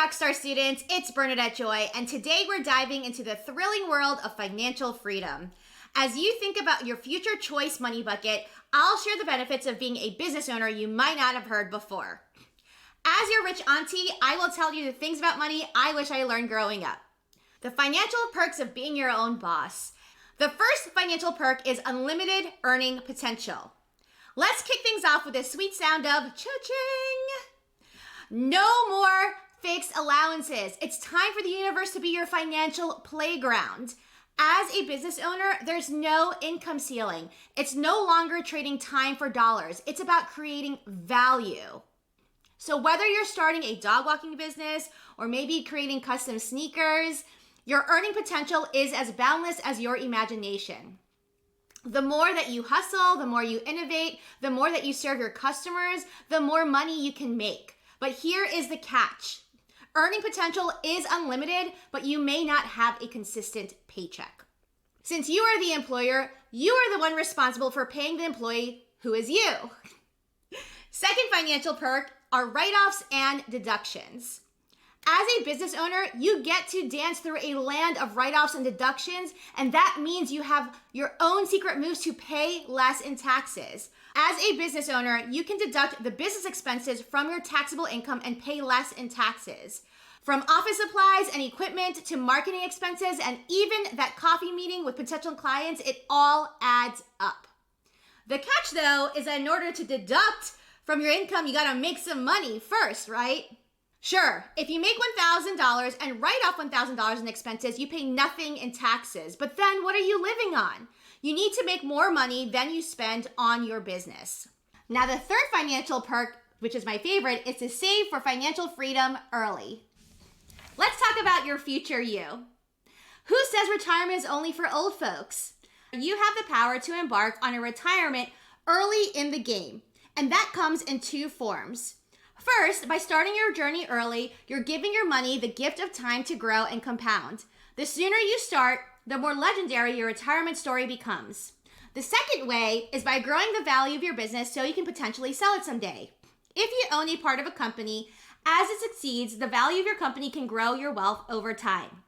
Rockstar students, it's Bernadette Joy, and today we're diving into the thrilling world of financial freedom. As you think about your future choice money bucket, I'll share the benefits of being a business owner you might not have heard before. As your rich auntie, I will tell you the things about money I wish I learned growing up. The financial perks of being your own boss. The first financial perk is unlimited earning potential. Let's kick things off with a sweet sound of cha-ching. No more fixed allowances. It's time for the universe to be your financial playground. As a business owner, there's no income ceiling. It's no longer trading time for dollars. It's about creating value. So whether you're starting a dog walking business or maybe creating custom sneakers, your earning potential is as boundless as your imagination. The more that you hustle, the more you innovate, the more that you serve your customers, the more money you can make. But here is the catch. Earning potential is unlimited, but you may not have a consistent paycheck. Since you are the employer, you are the one responsible for paying the employee, who is you. Second financial perk are write-offs and deductions. As a business owner, you get to dance through a land of write-offs and deductions, and that means you have your own secret moves to pay less in taxes. As a business owner, you can deduct the business expenses from your taxable income and pay less in taxes. From office supplies and equipment to marketing expenses and even that coffee meeting with potential clients, it all adds up. The catch, though, is that in order to deduct from your income, you gotta make some money first, right? Sure, if you make $1,000 and write off $1,000 in expenses, you pay nothing in taxes. But then what are you living on? You need to make more money than you spend on your business. Now, the third financial perk, which is my favorite, is to save for financial freedom early. Let's talk about your future you. Who says retirement is only for old folks? You have the power to embark on a retirement early in the game, and that comes in two forms. First, by starting your journey early, you're giving your money the gift of time to grow and compound. The sooner you start, the more legendary your retirement story becomes. The second way is by growing the value of your business so you can potentially sell it someday. If you own a part of a company, as it succeeds, the value of your company can grow your wealth over time.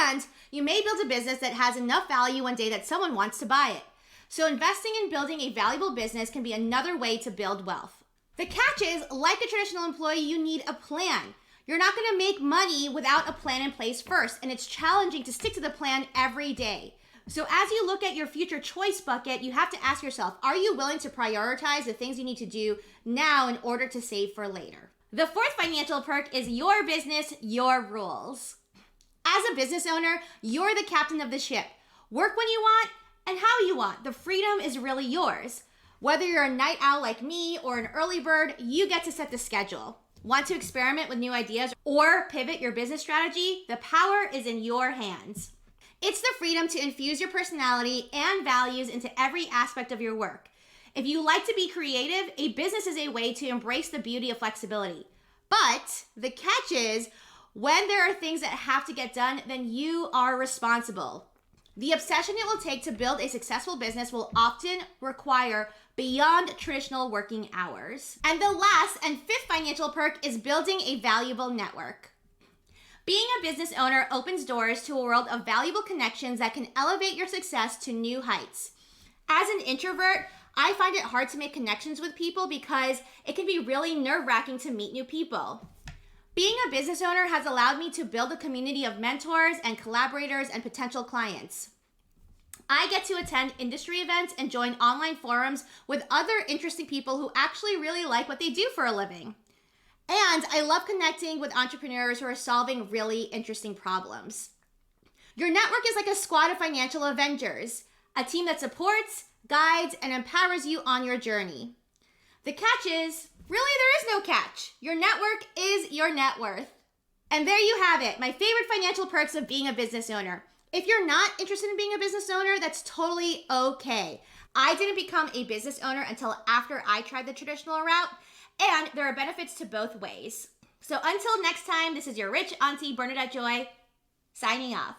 And you may build a business that has enough value one day that someone wants to buy it. So investing in building a valuable business can be another way to build wealth. The catch is, like a traditional employee, you need a plan. You're not going to make money without a plan in place first, and it's challenging to stick to the plan every day. So as you look at your future choice bucket, you have to ask yourself, are you willing to prioritize the things you need to do now in order to save for later? The fourth financial perk is your business, your rules. As a business owner, you're the captain of the ship. Work when you want and how you want. The freedom is really yours. Whether you're a night owl like me or an early bird, you get to set the schedule. Want to experiment with new ideas or pivot your business strategy? The power is in your hands. It's the freedom to infuse your personality and values into every aspect of your work. If you like to be creative, a business is a way to embrace the beauty of flexibility. But the catch is, when there are things that have to get done, then you are responsible. The obsession it will take to build a successful business will often require beyond traditional working hours. And the last and fifth financial perk is building a valuable network. Being a business owner opens doors to a world of valuable connections that can elevate your success to new heights. As an introvert, I find it hard to make connections with people because it can be really nerve-wracking to meet new people. Being a business owner has allowed me to build a community of mentors and collaborators and potential clients. I get to attend industry events and join online forums with other interesting people who actually really like what they do for a living. And I love connecting with entrepreneurs who are solving really interesting problems. Your network is like a squad of financial avengers, a team that supports, guides, and empowers you on your journey. The catch is, really, there is no catch. Your network is your net worth. And there you have it, my favorite financial perks of being a business owner. If you're not interested in being a business owner, that's totally okay. I didn't become a business owner until after I tried the traditional route, and there are benefits to both ways. So until next time, this is your rich auntie, Bernadette Joy, signing off.